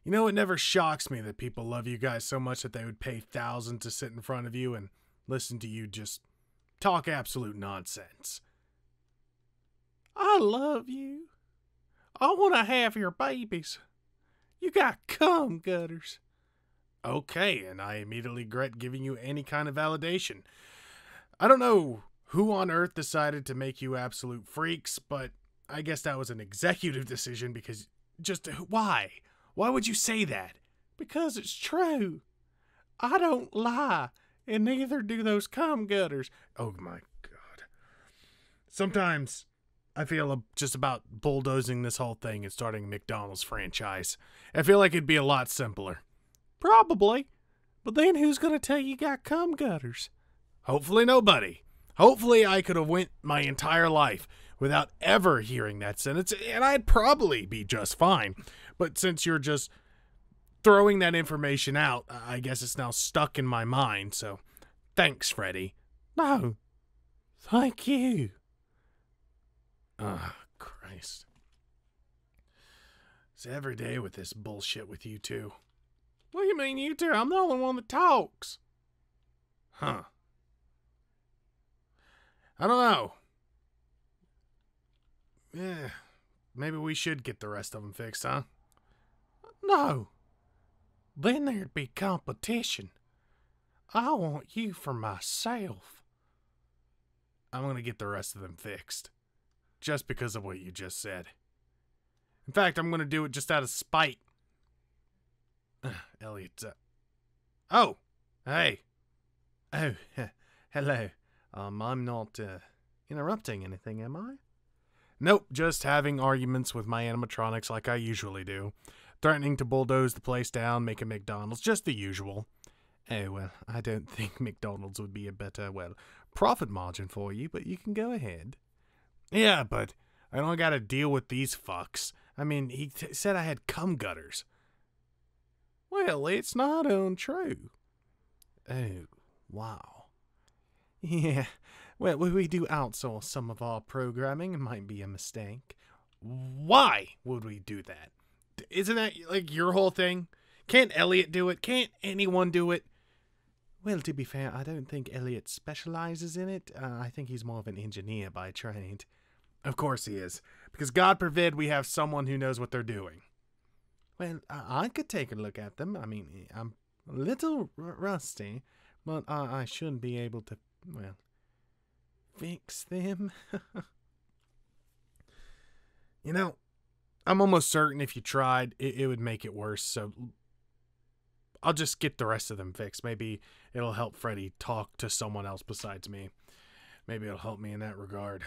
You know, it never shocks me that people love you guys so much that they would pay thousands to sit in front of you and listen to you just talk absolute nonsense. I love you. I want to have your babies. You got cum gutters. Okay, and I immediately regret giving you any kind of validation. I don't know who on earth decided to make you absolute freaks, but I guess that was an executive decision because just why? Why would you say that? Because it's true. I don't lie, and neither do those cum gutters. Oh my God. Sometimes I feel just about bulldozing this whole thing and starting a McDonald's franchise. I feel like it'd be a lot simpler. Probably. But then who's going to tell you got cum gutters? Hopefully nobody. Hopefully I could have went my entire life without ever hearing that sentence, and I'd probably be just fine. But since you're just throwing that information out, I guess it's now stuck in my mind, so thanks, Freddy. No, thank you. Oh, Christ. It's every day with this bullshit with you two. What do you mean you two? I'm the only one that talks. Huh. I don't know. Yeah, maybe we should get the rest of them fixed, huh? No. Then there'd be competition. I want you for myself. I'm going to get the rest of them fixed. Just because of what you just said. In fact, I'm going to do it just out of spite. Elliot. Oh, hey. Oh, hello. I'm not interrupting anything, am I? Nope, just having arguments with my animatronics like I usually do. Threatening to bulldoze the place down, make a McDonald's, just the usual. Oh, well, I don't think McDonald's would be a better, profit margin for you, but you can go ahead. Yeah, but I don't gotta deal with these fucks. I mean, he said I had cum gutters. Well, it's not untrue. Oh, wow. Yeah, well, we do outsource some of our programming. It might be a mistake. Why would we do that? Isn't that like your whole thing? Can't Elliot do it? Can't anyone do it? Well, to be fair, I don't think Elliot specializes in it. I think he's more of an engineer by trade. Of course he is. Because God forbid we have someone who knows what they're doing. Well, I could take a look at them. I mean, I'm a little rusty, but I should be able to, fix them. You know, I'm almost certain if you tried, it would make it worse, so I'll just get the rest of them fixed. Maybe it'll help Freddy talk to someone else besides me. Maybe it'll help me in that regard.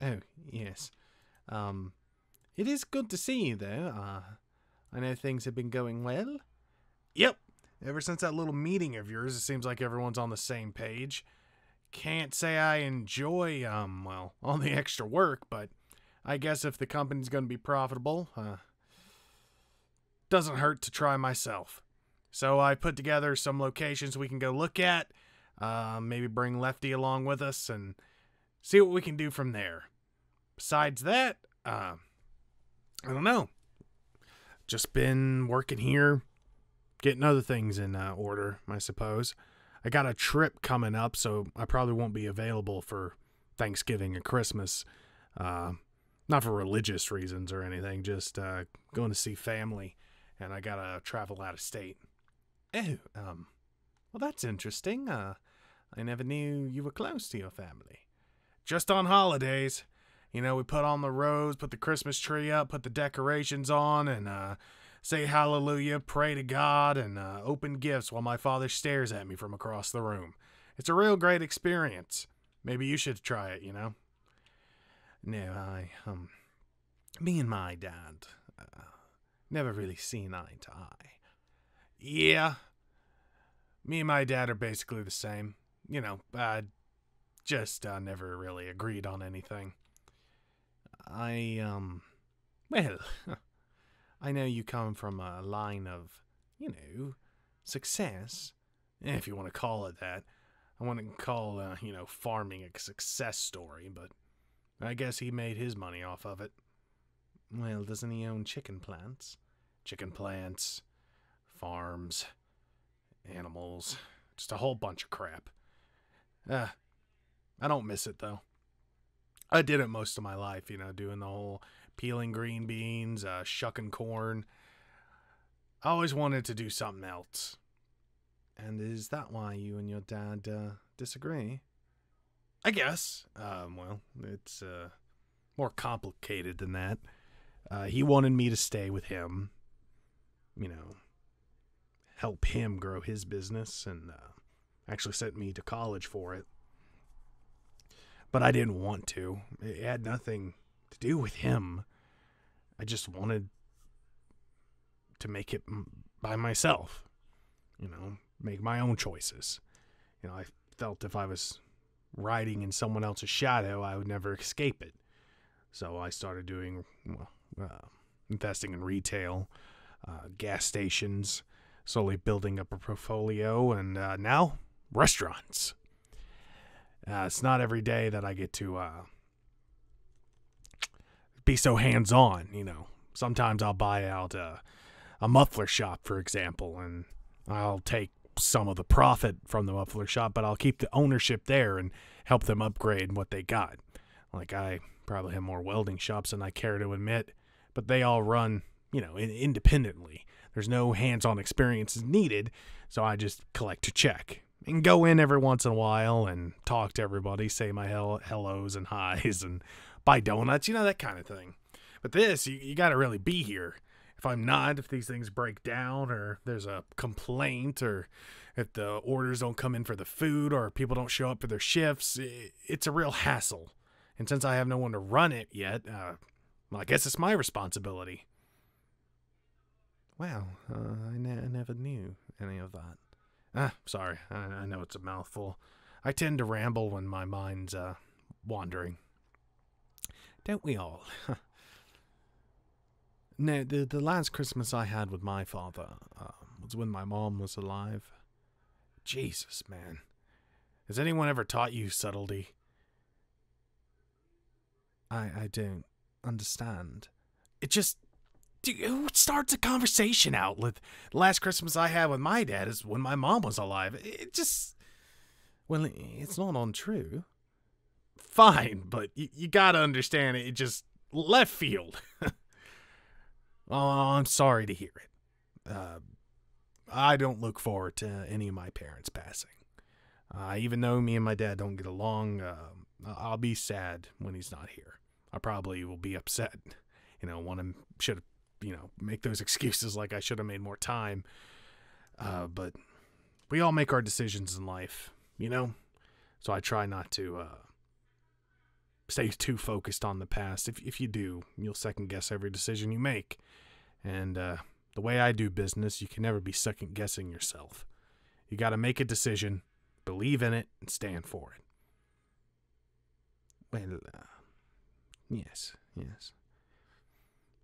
Oh, yes. It is good to see you, though. I know things have been going well. Yep. Ever since that little meeting of yours, it seems like everyone's on the same page. Can't say I enjoy, all the extra work, but I guess if the company's going to be profitable, doesn't hurt to try myself. So I put together some locations we can go look at, maybe bring Lefty along with us, and see what we can do from there. Besides that, I don't know. Just been working here, getting other things in order, I suppose. I got a trip coming up, so I probably won't be available for Thanksgiving and Christmas. Not for religious reasons or anything, just going to see family, and I gotta travel out of state. Oh, well, that's interesting. I never knew you were close to your family. Just on holidays. You know, we put on the rose, put the Christmas tree up, put the decorations on, and say hallelujah, pray to God, and open gifts while my father stares at me from across the room. It's a real great experience. Maybe you should try it, you know? No, me and my dad, never really seen eye to eye. Yeah, me and my dad are basically the same. You know, just never really agreed on anything. Well, I know you come from a line of, success, if you want to call it that. I wouldn't call, farming a success story, but I guess he made his money off of it. Well, doesn't he own chicken plants? chicken plants, farms, animals, just a whole bunch of crap. I don't miss it, though. I did it most of my life, doing the whole peeling green beans, shucking corn. I always wanted to do something else. And is that why you and your dad disagree? I guess. Well, it's more complicated than that. He wanted me to stay with him, help him grow his business, and actually sent me to college for it. But I didn't want to. It had nothing to do with him. I just wanted to make it by myself, make my own choices. I felt if I was riding in someone else's shadow, I would never escape it. So I started doing, investing in retail, gas stations, slowly building up a portfolio, and now restaurants. It's not every day that I get to be so hands-on, Sometimes I'll buy out a muffler shop, for example, and I'll take some of the profit from the muffler shop, but I'll keep the ownership there and help them upgrade what they got. Like, I probably have more welding shops than I care to admit, but they all run, independently. There's no hands-on experience needed, so I just collect a check and go in every once in a while and talk to everybody, say my hellos and highs and buy donuts, that kind of thing. But this, you got to really be here. If I'm not, if these things break down or there's a complaint or if the orders don't come in for the food or people don't show up for their shifts, it's a real hassle. And since I have no one to run it yet, well, I guess it's my responsibility. Wow, I never knew any of that. Sorry, I know it's a mouthful. I tend to ramble when my mind's wandering. Don't we all? No, the last Christmas I had with my father was when my mom was alive. Jesus, man. Has anyone ever taught you subtlety? I don't understand. It just... Who starts a conversation out with the last Christmas I had with my dad is when my mom was alive? It just... Well, it's not untrue. Fine, but you gotta understand it just left field. Oh, I'm sorry to hear it. I don't look forward to any of my parents passing. Even though me and my dad don't get along, I'll be sad when he's not here. I probably will be upset. Should make those excuses like I should have made more time. But we all make our decisions in life, So I try not to stay too focused on the past. If you do, you'll second guess every decision you make. And the way I do business, you can never be second guessing yourself. You got to make a decision, believe in it, and stand for it. Well, yes.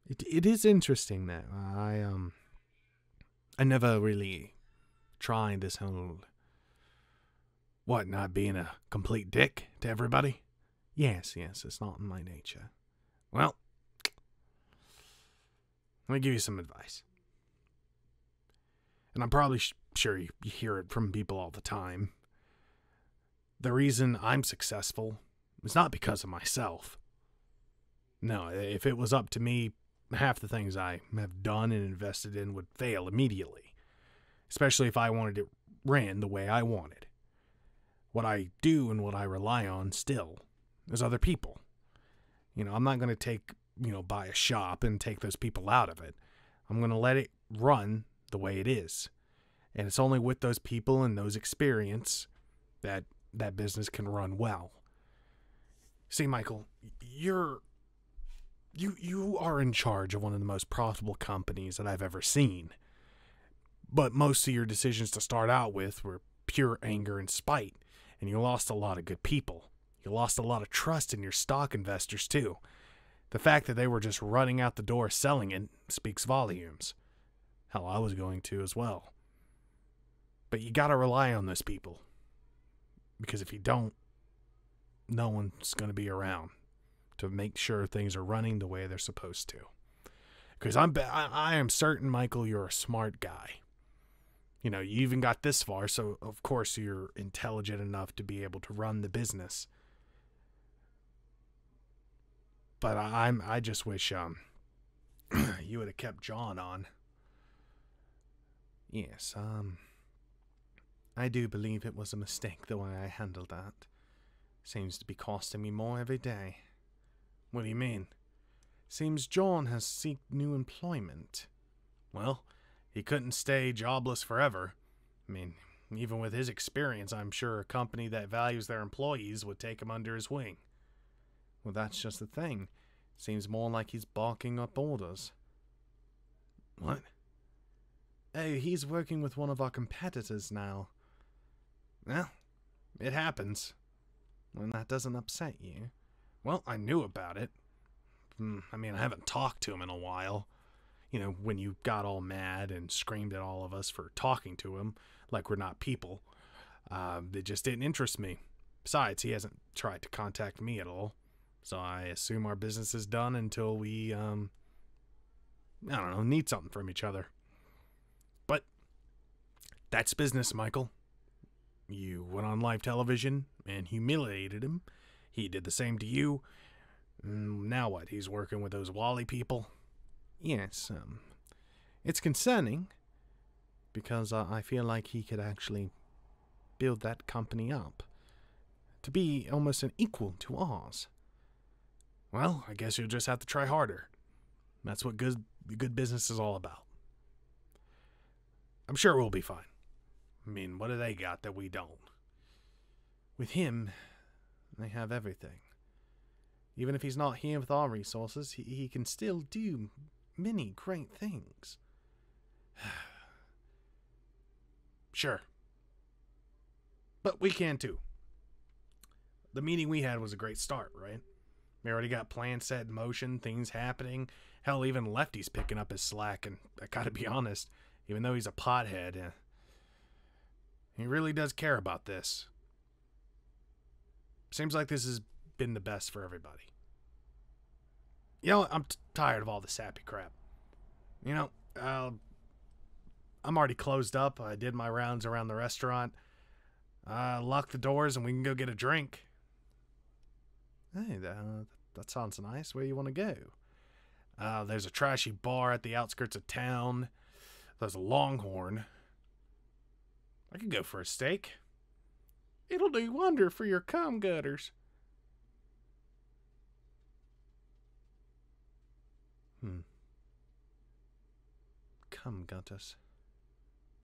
It is interesting that I never really tried this whole not being a complete dick to everybody. Yes, it's not in my nature. Well, let me give you some advice. And I'm probably sure you hear it from people all the time. The reason I'm successful is not because of myself. No, if it was up to me, half the things I have done and invested in would fail immediately. Especially if I wanted it ran the way I wanted. What I do and what I rely on still is other people. I'm not going to buy a shop and take those people out of it. I'm going to let it run the way it is. And it's only with those people and those experience that business can run well. See, Michael, you are in charge of one of the most profitable companies that I've ever seen. But most of your decisions to start out with were pure anger and spite. And you lost a lot of good people. You lost a lot of trust in your stock investors, too. The fact that they were just running out the door selling it speaks volumes. Hell, I was going to as well. But you gotta rely on those people. Because if you don't, no one's gonna be around to make sure things are running the way they're supposed to. Because I am certain, Michael, you're a smart guy. You know, you even got this far, so of course you're intelligent enough to be able to run the business. But I just wish you would have kept John on. Yes, I do believe it was a mistake the way I handled that. Seems to be costing me more every day. What do you mean? Seems John has sought new employment. Well, he couldn't stay jobless forever. I mean, even with his experience, I'm sure a company that values their employees would take him under his wing. Well, that's just the thing. Seems more like he's barking up orders. What? Oh, he's working with one of our competitors now. Well, it happens. When that doesn't upset you. Well, I knew about it. I mean, I haven't talked to him in a while. You know, when you got all mad and screamed at all of us for talking to him, like we're not people. It just didn't interest me. Besides, he hasn't tried to contact me at all. So I assume our business is done until we, I don't know, need something from each other. But that's business, Michael. You went on live television and humiliated him. He did the same to you. Now what? He's working with those Wally people? Yes, it's concerning because I feel like he could actually build that company up to be almost an equal to ours. Well, I guess you'll just have to try harder. That's what good business is all about. I'm sure we'll be fine. I mean, what do they got that we don't? With him, they have everything. Even if he's not here with our resources, he can still do many great things. Sure. But we can too. The meeting we had was a great start, right? We already got plans set in motion, things happening. Hell, even Lefty's picking up his slack, and I gotta be honest, even though he's a pothead, he really does care about this. Seems like this has been the best for everybody. You know, I'm tired of all the sappy crap. You know, I'm already closed up. I did my rounds around the restaurant. Lock the doors and we can go get a drink. Hey, that sounds nice. Where do you want to go? There's a trashy bar at the outskirts of town. There's a Longhorn. I could go for a steak. It'll do wonder for your cum gutters. Cum gutters.